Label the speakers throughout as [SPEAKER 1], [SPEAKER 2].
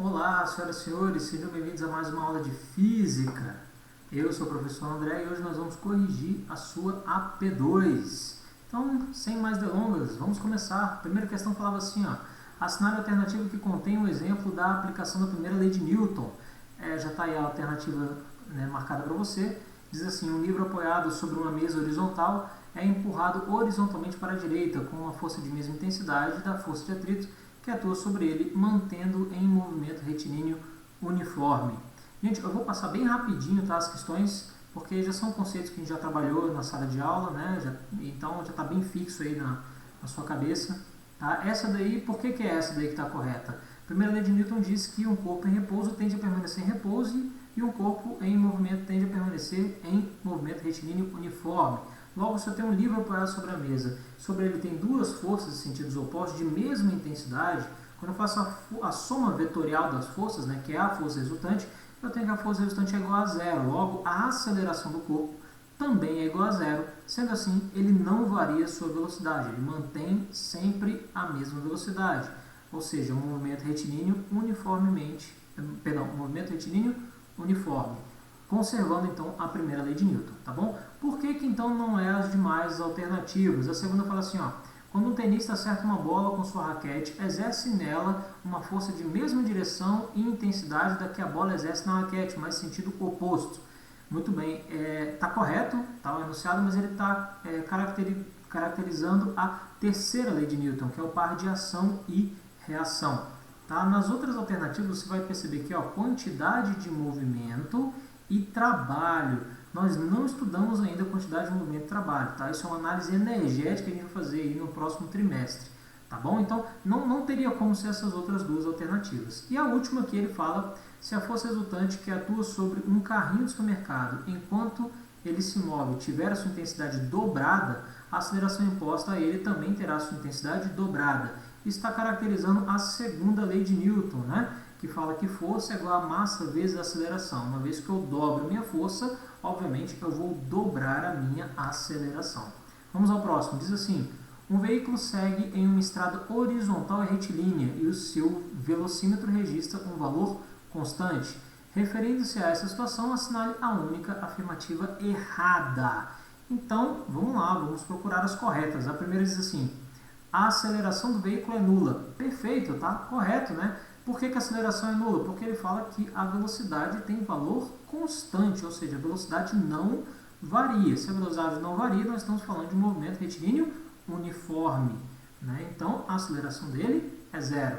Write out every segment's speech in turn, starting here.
[SPEAKER 1] Olá, senhoras e senhores, sejam bem-vindos a mais uma aula de Física. Eu sou o professor André e hoje nós vamos corrigir a sua AP2. Então, sem mais delongas, vamos começar. A primeira questão falava assim, assinale a alternativa que contém um exemplo da aplicação da primeira lei de Newton. Já está aí a alternativa marcada para você. Diz assim, um livro apoiado sobre uma mesa horizontal é empurrado horizontalmente para a direita com uma força de mesma intensidade da força de atrito que atua sobre ele, mantendo em movimento retilíneo uniforme. Gente, eu vou passar bem rapidinho, tá, as questões, porque já são conceitos que a gente já trabalhou na sala de aula, né? Então já está bem fixo aí na sua cabeça. Tá? Essa daí, por que é essa daí que está correta? A primeira lei de Newton diz que um corpo em repouso tende a permanecer em repouso e um corpo em movimento tende a permanecer em movimento retilíneo uniforme. Logo, se eu tenho um livro apoiado sobre a mesa, sobre ele tem duas forças em sentidos opostos de mesma intensidade, quando eu faço a soma vetorial das forças, que é a força resultante, eu tenho que a força resultante é igual a zero. Logo, a aceleração do corpo também é igual a zero. Sendo assim, ele não varia a sua velocidade, ele mantém sempre a mesma velocidade. Ou seja, um movimento retilíneo uniforme. Conservando então a primeira lei de Newton, tá bom? Por que então não é as demais alternativas? A segunda fala assim, quando um tenista acerta uma bola com sua raquete, exerce nela uma força de mesma direção e intensidade da que a bola exerce na raquete, mas sentido oposto. Muito bem, está correto, está o enunciado, mas ele está caracterizando a terceira lei de Newton, que é o par de ação e reação. Tá? Nas outras alternativas você vai perceber que quantidade de movimento e trabalho. Nós não estudamos ainda a quantidade de movimento e trabalho, tá? Isso é uma análise energética que a gente vai fazer aí no próximo trimestre, tá bom? Então, não teria como ser essas outras duas alternativas. E a última que ele fala, se a força resultante que atua sobre um carrinho de supermercado enquanto ele se move tiver a sua intensidade dobrada, a aceleração imposta a ele também terá a sua intensidade dobrada. Isso está caracterizando a segunda lei de Newton, que fala que força é igual a massa vezes a aceleração. Uma vez que eu dobro a minha força, obviamente eu vou dobrar a minha aceleração. Vamos ao próximo. Diz assim, um veículo segue em uma estrada horizontal e retilínea e o seu velocímetro registra um valor constante. Referindo-se a essa situação, assinale a única afirmativa errada. Então, vamos lá, vamos procurar as corretas. A primeira diz assim, a aceleração do veículo é nula. Perfeito, tá? Correto, Por que a aceleração é nula? Porque ele fala que a velocidade tem valor constante, ou seja, a velocidade não varia. Se a velocidade não varia, nós estamos falando de um movimento retilíneo uniforme. Então, a aceleração dele é zero.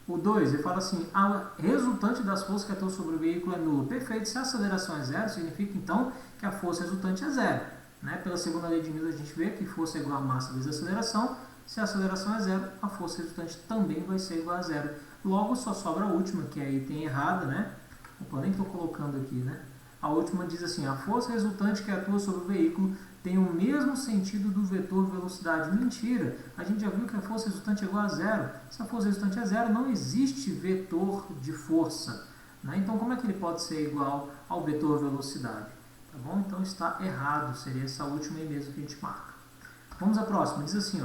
[SPEAKER 1] O 2, ele fala assim, a resultante das forças que atuam sobre o veículo é nula. Perfeito, se a aceleração é zero, significa então que a força resultante é zero. Pela segunda lei de Newton, a gente vê que força é igual a massa vezes a aceleração. Se a aceleração é zero, a força resultante também vai ser igual a zero. Logo, só sobra a última, que aí tem errada, Opa, nem estou colocando aqui, A última diz assim, a força resultante que atua sobre o veículo tem o mesmo sentido do vetor velocidade. Mentira! A gente já viu que a força resultante é igual a zero. Se a força resultante é zero, não existe vetor de força. Então, como é que ele pode ser igual ao vetor velocidade? Tá bom? Então, está errado. Seria essa última aí mesmo que a gente marca. Vamos à próxima. Diz assim,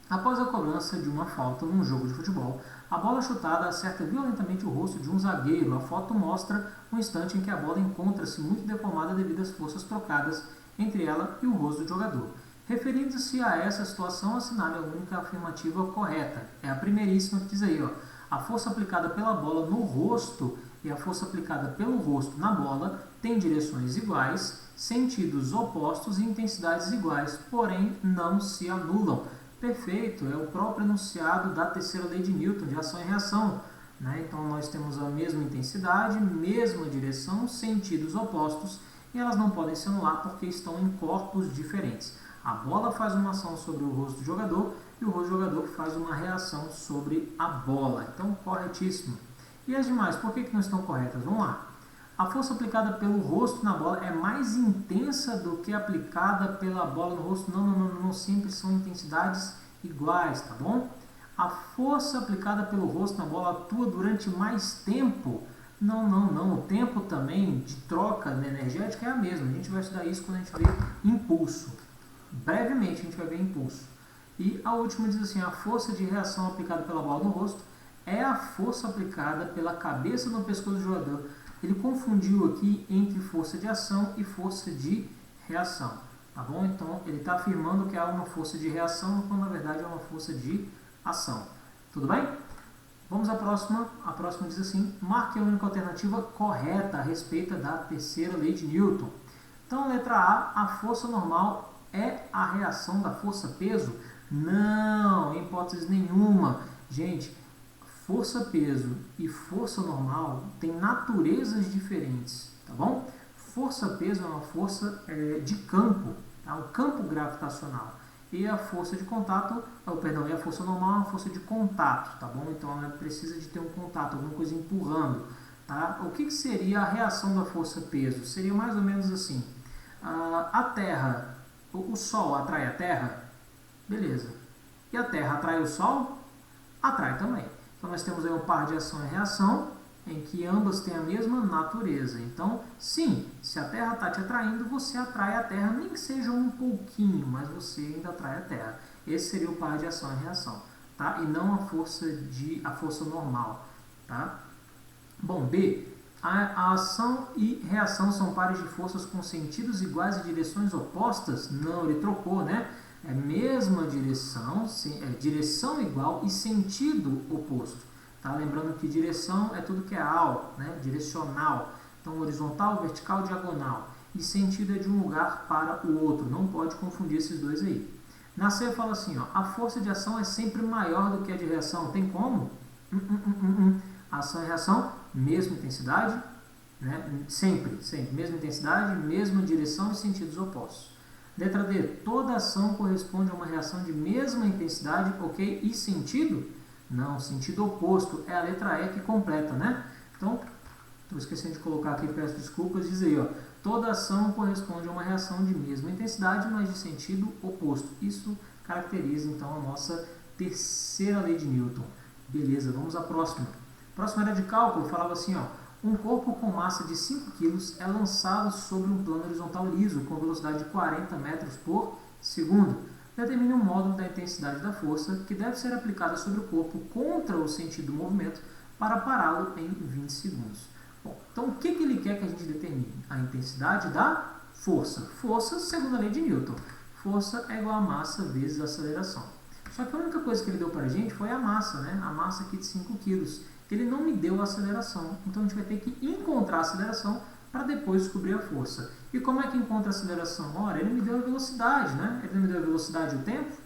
[SPEAKER 1] após a cobrança de uma falta num jogo de futebol, a bola chutada acerta violentamente o rosto de um zagueiro. A foto mostra um instante em que a bola encontra-se muito deformada devido às forças trocadas entre ela e o rosto do jogador. Referindo-se a essa situação, assinale a única afirmativa correta. É a primeiríssima que diz aí, a força aplicada pela bola no rosto e a força aplicada pelo rosto na bola têm direções iguais, sentidos opostos e intensidades iguais, porém não se anulam. Perfeito, é o próprio enunciado da terceira lei de Newton, de ação e reação. Então, nós temos a mesma intensidade, mesma direção, sentidos opostos, e elas não podem se anular porque estão em corpos diferentes. A bola faz uma ação sobre o rosto do jogador e o rosto do jogador faz uma reação sobre a bola. Então, corretíssimo. E as demais, por que não estão corretas? Vamos lá. A força aplicada pelo rosto na bola é mais intensa do que aplicada pela bola no rosto? Não, sempre são intensidades iguais, tá bom? A força aplicada pelo rosto na bola atua durante mais tempo? Não. O tempo também de troca energética é a mesma. A gente vai estudar isso quando a gente vê impulso. Brevemente a gente vai ver impulso. E a última diz assim, a força de reação aplicada pela bola no rosto é a força aplicada pela cabeça no pescoço do jogador. Ele confundiu aqui entre força de ação e força de reação, tá bom? Então, ele está afirmando que há uma força de reação, quando na verdade é uma força de ação. Tudo bem? Vamos à próxima. A próxima diz assim: marque a única alternativa correta a respeito da terceira lei de Newton. Então, letra A força normal é a reação da força-peso? Não, em hipótese nenhuma. Gente, força-peso e força normal têm naturezas diferentes, tá bom? Força-peso é uma força de campo, tá? Um campo gravitacional. E a força de contato, e a força normal é uma força de contato, tá bom? Então ela precisa de ter um contato, alguma coisa empurrando, tá? O que seria a reação da força-peso? Seria mais ou menos assim: a Terra, o Sol atrai a Terra? Beleza. E a Terra atrai o Sol? Atrai também. Então nós temos aí um par de ação e reação, em que ambas têm a mesma natureza. Então, sim, se a Terra está te atraindo, você atrai a Terra, nem que seja um pouquinho, mas você ainda atrai a Terra. Esse seria o par de ação e reação, tá? E não a força normal, tá? Bom, B. A ação e reação são pares de forças com sentidos iguais e direções opostas? Não, ele trocou, né? É mesma direção, direção igual e sentido oposto. Tá? Lembrando que direção é tudo que é ao, né? Direcional. Então, horizontal, vertical, diagonal. E sentido é de um lugar para o outro. Não pode confundir esses dois aí. Na C fala assim, ó, a força de ação é sempre maior do que a de reação. Tem como? Ação e reação, mesma intensidade, né? Sempre. Mesma intensidade, mesma direção e sentidos opostos. Letra D, toda ação corresponde a uma reação de mesma intensidade, ok? E sentido? Não, sentido oposto. É a letra E que completa, né? Então, estou esquecendo de colocar aqui, peço desculpas, diz aí, ó. Toda ação corresponde a uma reação de mesma intensidade, mas de sentido oposto. Isso caracteriza, então, a nossa terceira lei de Newton. Beleza, vamos à próxima. A próxima era de cálculo, falava assim, ó. Um corpo com massa de 5 kg é lançado sobre um plano horizontal liso com velocidade de 40 metros por segundo. Determine um módulo da intensidade da força que deve ser aplicada sobre o corpo contra o sentido do movimento para pará-lo em 20 segundos. Bom, então o que ele quer que a gente determine? A intensidade da força. Força, segundo a lei de Newton. Força é igual a massa vezes a aceleração. Só que a única coisa que ele deu para a gente foi a massa, né? A massa aqui de 5 kg. Ele não me deu a aceleração, então a gente vai ter que encontrar a aceleração para depois descobrir a força. E como é que encontra a aceleração? Ora, ele me deu a velocidade, né? Ele me deu a velocidade e o tempo?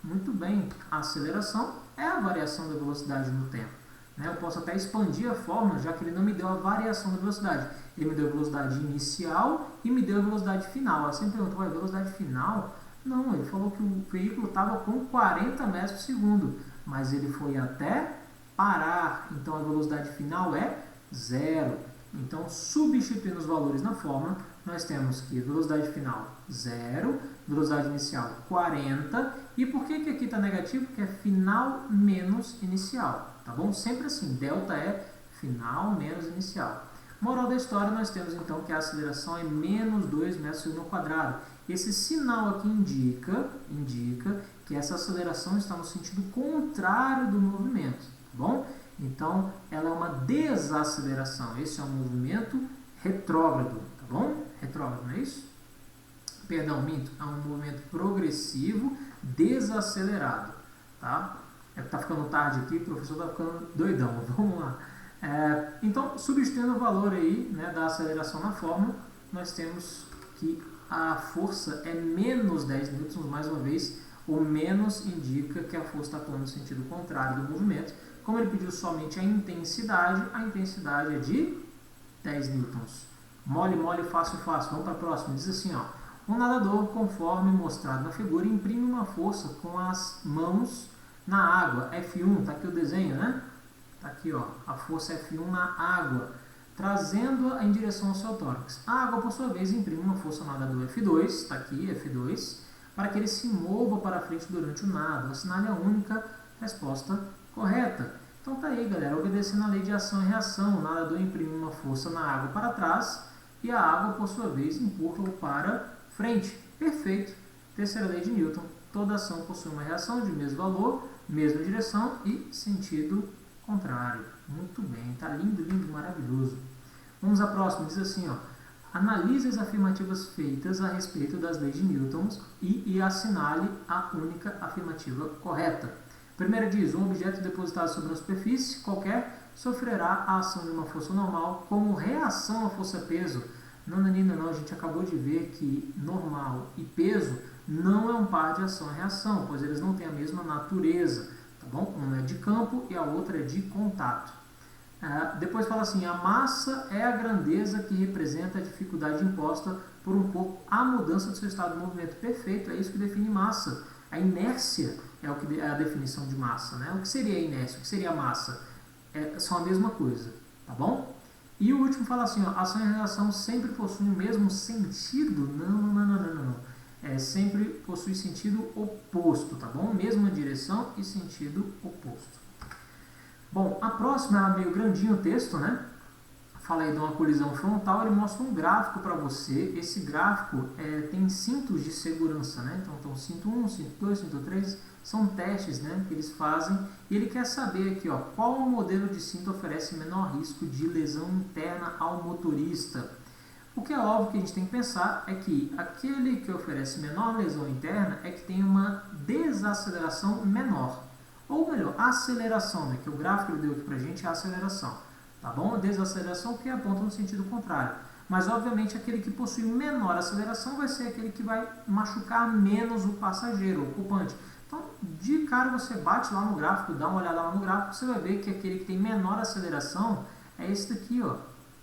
[SPEAKER 1] Muito bem, a aceleração é a variação da velocidade no tempo. Né? Eu posso até expandir a fórmula, já que ele não me deu a variação da velocidade. Ele me deu a velocidade inicial e me deu a velocidade final. Ela sempre perguntou, a velocidade final? Não, ele falou que o veículo estava com 40 metros por segundo, mas ele foi até parar, então a velocidade final é 0. Então, substituindo os valores na fórmula, nós temos que velocidade final 0, velocidade inicial 40, e por que aqui está negativo? Porque é final menos inicial, tá bom? Sempre assim, delta é final menos inicial. Moral da história, nós temos então que a aceleração é menos 2 metros por segundo ao quadrado. Esse sinal aqui indica que essa aceleração está no sentido contrário do movimento. Bom, então ela é uma desaceleração. Esse é um movimento retrógrado, tá bom? Retrógrado, não é isso? Perdão, minto. É um movimento progressivo desacelerado, tá? É que tá ficando tarde aqui, o professor tá ficando doidão. Vamos lá. Então, substituindo o valor aí, né, da aceleração na fórmula, nós temos que a força é menos 10 newtons, mais uma vez. O menos indica que a força está atuando no sentido contrário do movimento. Como ele pediu somente a intensidade é de 10 newtons. Mole, mole, fácil, fácil. Vamos para a próxima. Diz assim, ó. Um nadador, conforme mostrado na figura, imprime uma força com as mãos na água. F1, tá aqui o desenho, né? Tá aqui, ó. A força F1 na água, trazendo-a em direção ao seu tórax. A água, por sua vez, imprime uma força no nadador F2, tá aqui, F2, para que ele se mova para frente durante o nado. Assinale a única resposta correta. Então tá aí, galera, obedecendo a lei de ação e reação. O nadador imprime uma força na água para trás e a água, por sua vez, empurra-o para frente. Perfeito. Terceira lei de Newton. Toda ação possui uma reação de mesmo valor, mesma direção e sentido contrário. Muito bem, tá lindo, lindo, maravilhoso. Vamos à próxima, diz assim, ó. Analise as afirmativas feitas a respeito das leis de Newton e assinale a única afirmativa correta. Primeira diz, um objeto depositado sobre uma superfície qualquer sofrerá a ação de uma força normal como reação à força-peso. Não, a gente acabou de ver que normal e peso não é um par de ação e reação, pois eles não têm a mesma natureza, tá bom? Uma é de campo e a outra é de contato. Depois fala assim, a massa é a grandeza que representa a dificuldade imposta por um corpo à mudança do seu estado de movimento. Perfeito, é isso que define massa. A inércia é a definição de massa, né? O que seria a inércia? O que seria a massa? São a mesma coisa, tá bom? E o último fala assim, ó, ação e reação sempre possuem o mesmo sentido? Não. Sempre possui sentido oposto, tá bom? Mesma direção e sentido oposto. Bom, a próxima é meio grandinho o texto, né? Fala aí de uma colisão frontal, ele mostra um gráfico para você. Esse gráfico tem cintos de segurança, né? Então, cinto 1, cinto 2, cinto 3, são testes, né, que eles fazem. E ele quer saber aqui, ó, qual o modelo de cinto oferece menor risco de lesão interna ao motorista. O que é óbvio que a gente tem que pensar é que aquele que oferece menor lesão interna é que tem uma desaceleração menor. Ou melhor, aceleração, né, que o gráfico ele deu aqui pra gente é a aceleração. Tá bom? A desaceleração que aponta no sentido contrário. Mas, obviamente, aquele que possui menor aceleração vai ser aquele que vai machucar menos o passageiro, o ocupante. Então, de cara, você bate lá no gráfico, dá uma olhada lá no gráfico, você vai ver que aquele que tem menor aceleração é esse daqui, ó,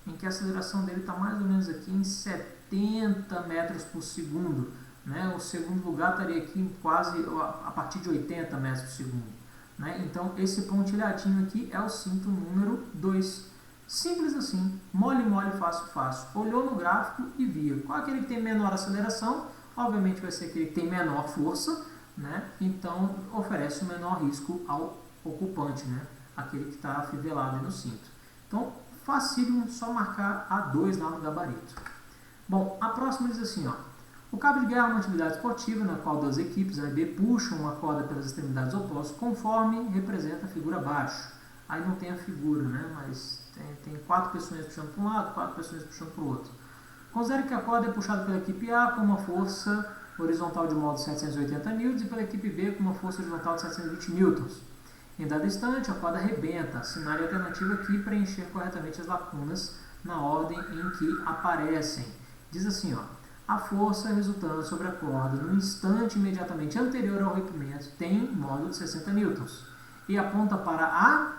[SPEAKER 1] em que a aceleração dele está mais ou menos aqui em 70 metros por segundo. Né? O segundo lugar estaria aqui em quase a partir de 80 metros por segundo. Né? Então, esse pontilhadinho aqui é o cinto número 2. Simples assim, mole, fácil, fácil. Olhou no gráfico e viu. Qual é aquele que tem menor aceleração? Obviamente vai ser aquele que tem menor força, né? Então oferece o menor risco ao ocupante, né? Aquele que está afivelado no cinto. Então, facílimo, só marcar A2 lá no gabarito. Bom, a próxima diz assim, ó. O cabo de guerra é uma atividade esportiva na qual duas equipes A e B puxam uma corda pelas extremidades opostas, conforme representa a figura abaixo. Aí não tem a figura, né? Mas tem 4 pessoas puxando para um lado, 4 pessoas puxando para o outro. Considere que a corda é puxada pela equipe A com uma força horizontal de modo 780 N e pela equipe B com uma força horizontal de 720 N. Em dado instante, a corda arrebenta. Assinale a alternativa aqui para preencher corretamente as lacunas na ordem em que aparecem. Diz assim, ó. A força resultante sobre a corda no instante imediatamente anterior ao rompimento tem módulo de 60 newtons e aponta para A,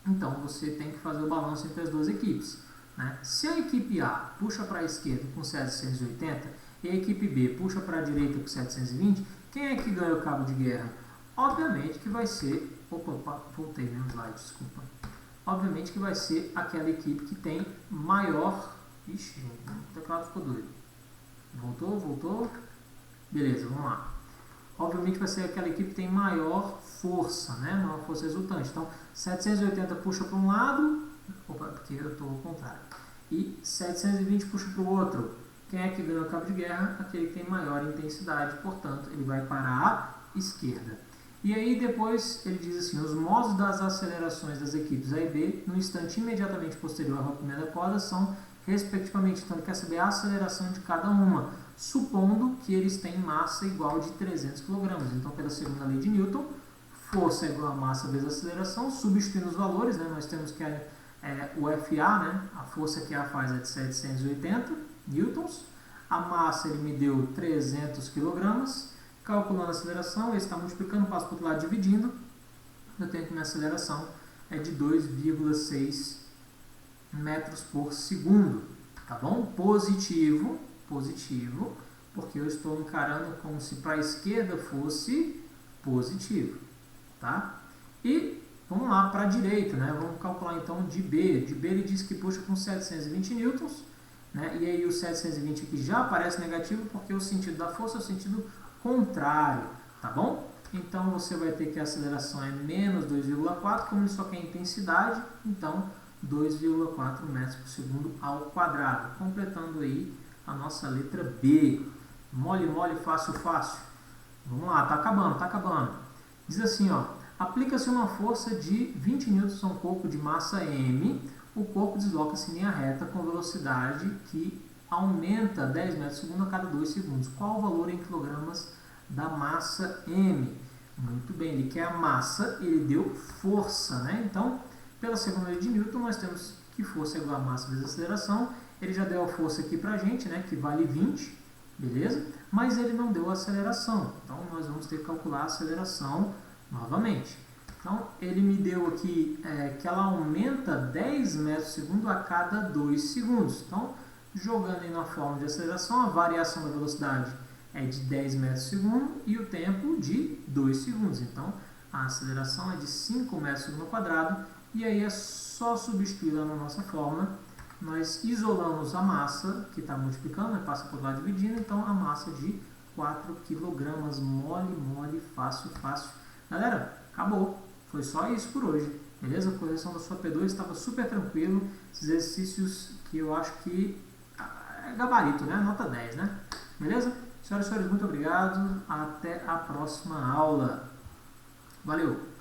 [SPEAKER 1] então você tem que fazer o balanço entre as duas equipes. Né? Se a equipe A puxa para a esquerda com 780 e a equipe B puxa para a direita com 720, quem é que ganha o cabo de guerra? Obviamente que vai ser... Opa, voltei no slide, desculpa. Obviamente que vai ser aquela equipe que tem maior... Ixi, o teclado ficou doido. Voltou? Beleza, vamos lá. Obviamente vai ser aquela equipe que tem maior força, né? Maior força resultante. Então, 780 puxa para um lado, porque eu estou ao contrário, e 720 puxa para o outro. Quem é que ganha o cabo de guerra? Aquele que tem maior intensidade, portanto, ele vai para a esquerda. E aí depois ele diz assim, os modos das acelerações das equipes A e B no instante imediatamente posterior ao rompimento da corda são respectivamente, então ele quer saber a aceleração de cada uma, supondo que eles têm massa igual de 300 kg. Então, pela segunda lei de Newton, força é igual a massa vezes aceleração, substituindo os valores, né, nós temos que o FA, né, a força que A faz é de 780 newtons, a massa ele me deu 300 kg, calculando a aceleração, ele está multiplicando, passo para o outro lado dividindo, eu tenho que minha aceleração é de 2,6 metros por segundo, tá bom? Positivo, porque eu estou encarando como se para a esquerda fosse positivo, tá? E vamos lá para a direita, né? Vamos calcular então de B. De B ele diz que puxa com 720 newtons, né? E aí o 720 aqui já aparece negativo porque o sentido da força é o sentido contrário, tá bom? Então você vai ter que a aceleração é menos 2,4, como ele só quer intensidade, então 2,4 metros por segundo ao quadrado, completando aí a nossa letra B. Mole, fácil. Vamos lá, tá acabando. Diz assim, ó, Aplica-se uma força de 20 N a um corpo de massa M. O corpo desloca-se em linha reta com velocidade que aumenta 10 metros por segundo a cada 2 segundos. Qual o valor em quilogramas da massa M? Muito bem, ele quer a massa, ele deu força, né? Então, pela segunda lei de Newton, nós temos que força é igual a massa vezes aceleração. Ele já deu a força aqui pra gente, né? Que vale 20, beleza? Mas ele não deu a aceleração. Então, nós vamos ter que calcular a aceleração novamente. Então, ele me deu aqui que ela aumenta 10 metros por segundo a cada 2 segundos. Então, jogando aí na fórmula de aceleração, a variação da velocidade é de 10 metros por segundo e o tempo de 2 segundos. Então, a aceleração é de 5 metros por segundo ao quadrado. E aí é só substituir lá na nossa fórmula. Nós isolamos a massa, que está multiplicando, né? Passa por lá dividindo. Então, a massa de 4 kg. Mole, mole, fácil, fácil. Galera, acabou. Foi só isso por hoje. Beleza? A correção da sua P2 estava super tranquilo. Esses exercícios que eu acho que é gabarito, né? Nota 10, né? Beleza? Senhoras e senhores, muito obrigado. Até a próxima aula. Valeu!